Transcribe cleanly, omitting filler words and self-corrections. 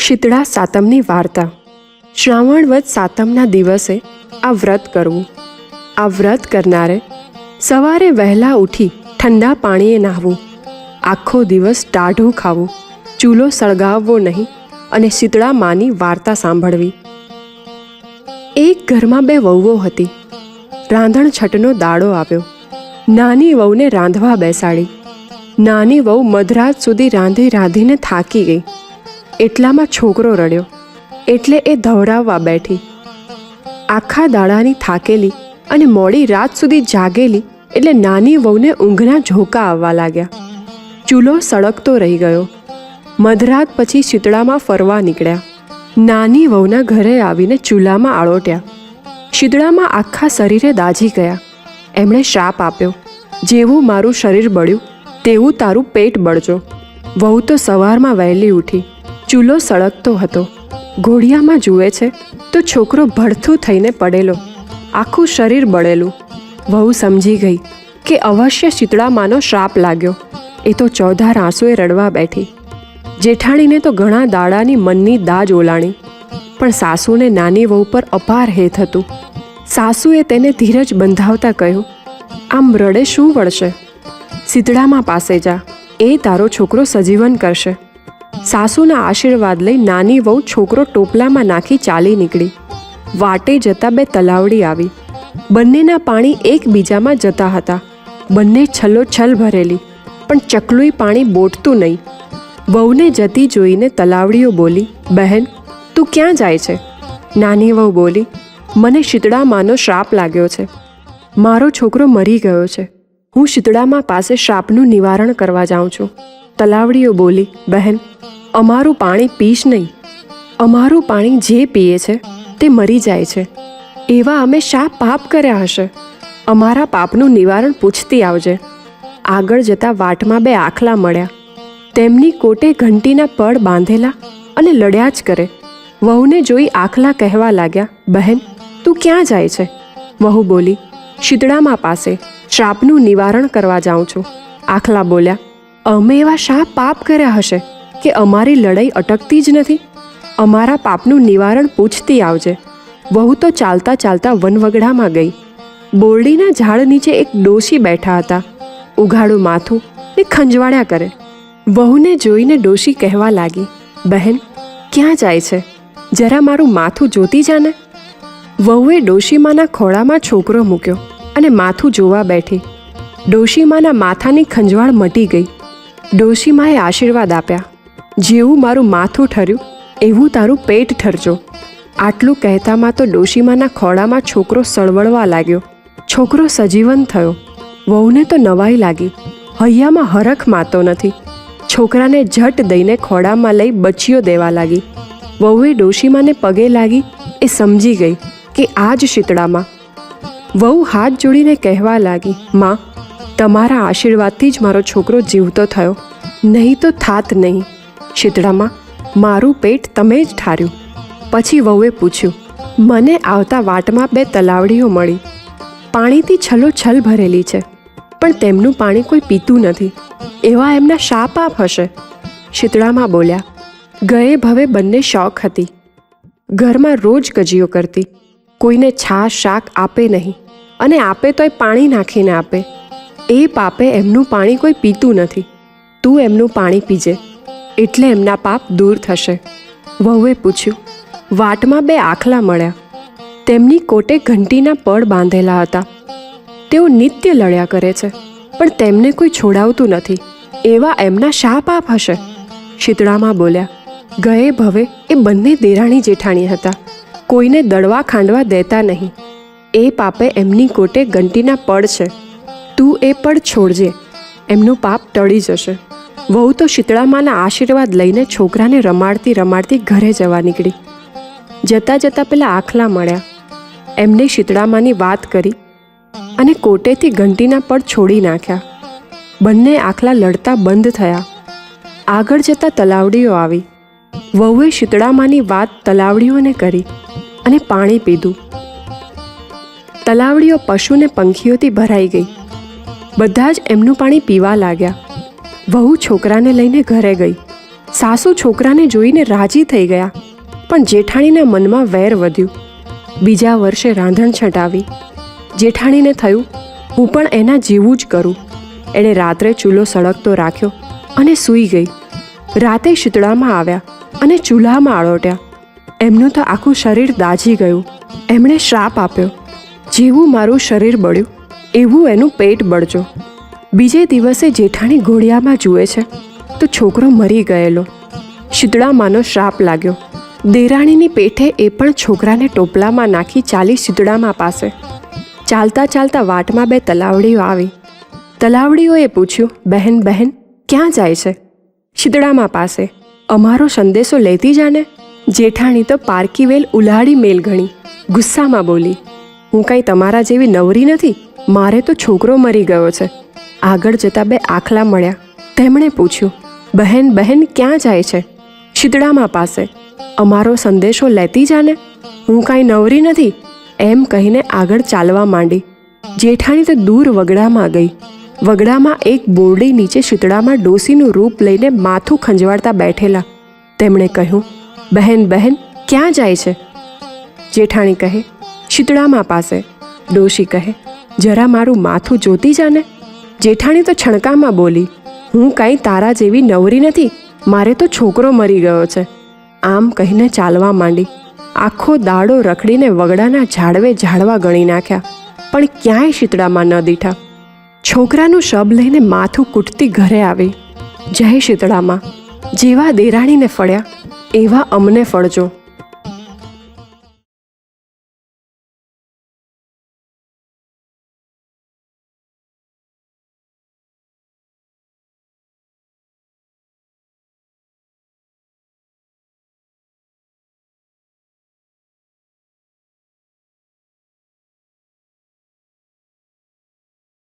શીતળા સાતમની વાર્તા. શ્રાવણ વદ સાતમના દિવસે આ વ્રત કરવું. આ વ્રત કરનારે સવારે વહેલા ઉઠી ઠંડા પાણીએ નહાવું, આખો દિવસ ટાઢું ખાવું, ચૂલો સળગાવવો નહીં અને શીતળા માની વાર્તા સાંભળવી. એક ઘરમાં બે વહુઓ હતી. રાંધણ છઠનો દાડો આવ્યો. નાની વહુને રાંધવા બેસાડી. નાની વહુ મધરાત સુધી રાંધી રાંધીને થાકી ગઈ. એટલામાં છોકરો રડ્યો એટલે એ ધવરાવવા બેઠી. આખા દાડાની થાકેલી અને મોડી રાત સુધી જાગેલી એટલે નાની વહુને ઊંઘના ઝોકા આવવા લાગ્યા. ચૂલો સળગતો રહી ગયો. મધરાત પછી શીતળામાં ફરવા નીકળ્યા. નાની વહુના ઘરે આવીને ચૂલામાં આળોટ્યા. શીતળામાં આખા શરીરે દાઝી ગયા. એમણે શાપ આપ્યો, જેવું મારું શરીર બળ્યું તેવું તારું પેટ બળજો. વહુ તો સવારમાં વહેલી ઉઠી. ચૂલો સળગતો હતો. ઘોડિયામાં જુએ છે તો છોકરો ભડથું થઈને પડેલો, આખું શરીર બળેલું. વહુ સમજી ગઈ કે અવશ્ય શીતળામાનો શ્રાપ લાગ્યો. એ તો ચોધાર આંસુએ રડવા બેઠી. જેઠાણીને તો ઘણા દાડાની મનની દાજ ઓલાણી, પણ સાસુને નાની વહુ પર અપાર હેત હતું. સાસુએ તેને ધીરજ બંધાવતા કહ્યું, આમ રડે શું વળશે? શીતળામા પાસે જા, એ તારો છોકરો સજીવન કરશે. સાસુના આશીર્વાદ લઈ નાની વહુ છોકરો ટોપલામાં નાખી ચાલી નીકળી. વાટે જતા બે તલાવડી આવી. બંનેના પાણી એકબીજામાં જતા હતા. બંને છલોછલ ભરેલી, પણ ચકલુંય પાણી બોટતું નહીં. વહુને જતી જોઈને તલાવડીઓ બોલી, બહેન તું ક્યાં જાય છે? નાની વહુ બોલી, મને શીતળામાનો શ્રાપ લાગ્યો છે. મારો છોકરો મરી ગયો છે. હું શીતળામા પાસે શ્રાપનું નિવારણ કરવા જાઉં છું. તલાવડીઓ બોલી, બહેન અમારું પાણી પીશ નહીં. અમારું પાણી જે પીએ છે તે મરી જાય છે. એવા અમે શા પાપ કર્યા હશે? અમારા પાપનું નિવારણ પૂછતી આવજે. આગળ જતા વાટમાં બે આખલા મળ્યા. તેમની કોટે ઘંટીના પડ બાંધેલા અને લડ્યા જ કરે. વહુને જોઈ આખલા કહેવા લાગ્યા, બહેન તું ક્યાં જાય છે? વહુ બોલી, શીતળામા પાસે શ્રાપનું નિવારણ કરવા જાઉં છું. આખલા બોલ્યા, અમે એવા શા પાપ કર્યા હશે કે અમારી લડાઈ અટકતી જ નથી? અમારા પાપનું નિવારણ પૂછતી આવજે. વહુ તો ચાલતા ચાલતા વનવગડામાં ગઈ. બોરડીના ઝાડ નીચે એક ડોશી બેઠા હતા. ઉઘાડું માથું ને ખંજવાળ્યા કરે. વહુને જોઈને ડોશી કહેવા લાગી, બહેન ક્યાં જાય છે? જરા મારું માથું જોતી જાને. વહુએ ડોશીમાના ખોળામાં છોકરો મૂક્યો અને માથું જોવા બેઠી. ડોશીમાના માથાની ખંજવાળ મટી ગઈ. ડોશીમાએ આશીર્વાદ આપ્યા, જેવું મારું માથું ઠર્યું એવું તારું પેટ ઠરજો. આટલું કહેતામાં તો ડોશીમાના ખોળામાં છોકરો સળવળવા લાગ્યો. છોકરો સજીવન થયો. વહુને તો નવાઈ લાગી. હૈયામાં હરખ માતો નથી. છોકરાને ઝટ દઈને ખોળામાં લઈ બચીઓ દેવા લાગી. વહુએ ડોશીમાને પગે લાગી. એ સમજી ગઈ કે આ જ શીતળામા. વહુ હાથ જોડીને કહેવા લાગી, માં તમારા આશીર્વાદથી જ મારો છોકરો જીવતો થયો, નહીં તો થાત નહીં. શીતળામા મારું પેટ તમે જ ઠાર્યું. પછી વહુએ પૂછ્યું, મને આવતા વાટમાં બે તલાવડીઓ મળી. પાણીથી છલોછલ ભરેલી છે, પણ તેમનું પાણી કોઈ પીતું નથી. એવા એમના શા પાપ હશે? શીતળામા બોલ્યા, ગયે ભવે બંને શોખ હતી. ઘરમાં રોજ કજીઓ કરતી. કોઈને છાશ શાક આપે નહીં, અને આપે તોય પાણી નાખીને આપે. એ પાપે એમનું પાણી કોઈ પીતું નથી. તું એમનું પાણી પીજે, એટલે એમના પાપ દૂર થશે. વહુએ પૂછ્યું, વાટમાં બે આખલા મળ્યા. તેમની કોટે ઘંટીના પડ બાંધેલા હતા. તેઓ નિત્ય લડ્યા કરે છે, પણ તેમને કોઈ છોડાવતું નથી. એવા એમના શા પાપ હશે? શીતળામા બોલ્યા, ગયે ભવે એ બંને દેરાણી જેઠાણી હતા. કોઈને દળવા ખાંડવા દેતા નહીં. એ પાપે એમની કોટે ઘંટીના પડ છે. તું એ પડ છોડજે, એમનું પાપ ટળી જશે. વહુ તો શીતળામાના આશીર્વાદ લઈને છોકરાને રમાડતી રમાડતી ઘરે જવા નીકળી. જતાં જતાં પેલા આખલા મળ્યા. એમને શીતળામાની વાત કરી અને કોટેથી ઘંટીના પડ છોડી નાખ્યા. બંને આખલા લડતા બંધ થયા. આગળ જતાં તલાવડીઓ આવી. વહુએ શીતળામાની વાત તલાવડીઓને કરી અને પાણી પીધું. તલાવડીઓ પશુને પંખીઓથી ભરાઈ ગઈ. બધા જ એમનું પાણી પીવા લાગ્યા. વહુ છોકરાને લઈને ઘરે ગઈ. સાસુ છોકરાને જોઈને રાજી થઈ ગયા, પણ જેઠાણીના મનમાં વેર વધ્યું. બીજા વર્ષે રાંધણ છટાવી. જેઠાણીને થયું, હું પણ એના જેવું જ કરું. એણે રાત્રે ચૂલો સળગતો રાખ્યો અને સૂઈ ગઈ. રાતે શીતળામાં આવ્યા અને ચૂલામાં આળોટ્યા. એમનું તો આખું શરીર દાઝી ગયું. એમણે શ્રાપ આપ્યો, જેવું મારું શરીર બળ્યું એવું એનું પેટ બળજો. બીજે દિવસે જેઠાણી ઘોડિયામાં જુએ છે તો છોકરો મરી ગયેલો. શીતળામાનો શ્રાપ લાગ્યો. દેરાણીની પેઠે એ પણ છોકરાને ટોપલામાં નાખી ચાલી શીતળામા પાસે. ચાલતા ચાલતા વાટમાં 2 તલાવડીઓ આવી. તલાવડીઓએ પૂછ્યું, બહેન બહેન ક્યાં જાય છે? શીતળામા પાસે. અમારો સંદેશો લેતી જાને. જેઠાણી તો પારકી વેલ ઉલાડી મેલ ગણી. ગુસ્સામાં બોલી, હું કંઈ તમારા જેવી નવરી નથી. મારે તો છોકરો મરી ગયો છે. આગળ જતા 2 આખલા મળ્યા. તેમણે પૂછ્યું, બહેન બહેન ક્યાં જાય છે? શીતળામા પાસે. અમારો સંદેશો લેતી જાને. હું કાંઈ નવરી નથી એમ કહીને આગળ ચાલવા માંડી. જેઠાણી તો દૂર વગડામાં ગઈ. વગડામાં એક બોરડી નીચે શીતળામાં ડોસીનું રૂપ લઈને માથું ખંજવાળતા બેઠેલા. તેમણે કહ્યું, બહેન બહેન ક્યાં જાય છે? જેઠાણી કહે, શીતળામા પાસે. ડોશી કહે, જરા મારું માથું જોતી જાને. જેઠાણી તો છણકામાં બોલી, હું કાંઈ તારા જેવી નવરી નથી. મારે તો છોકરો મરી ગયો છે. આમ કહીને ચાલવા માંડી. આખો દાડો રખડીને વગડાના ઝાડવે ઝાડવા ગણી નાખ્યા, પણ ક્યાંય શીતળામાં ન દીઠા. છોકરાનું શબ લઈને માથું કૂટતી ઘરે આવી. જય શીતળામાં, જેવા દેરાણીને ફળ્યા એવા અમને ફળજો.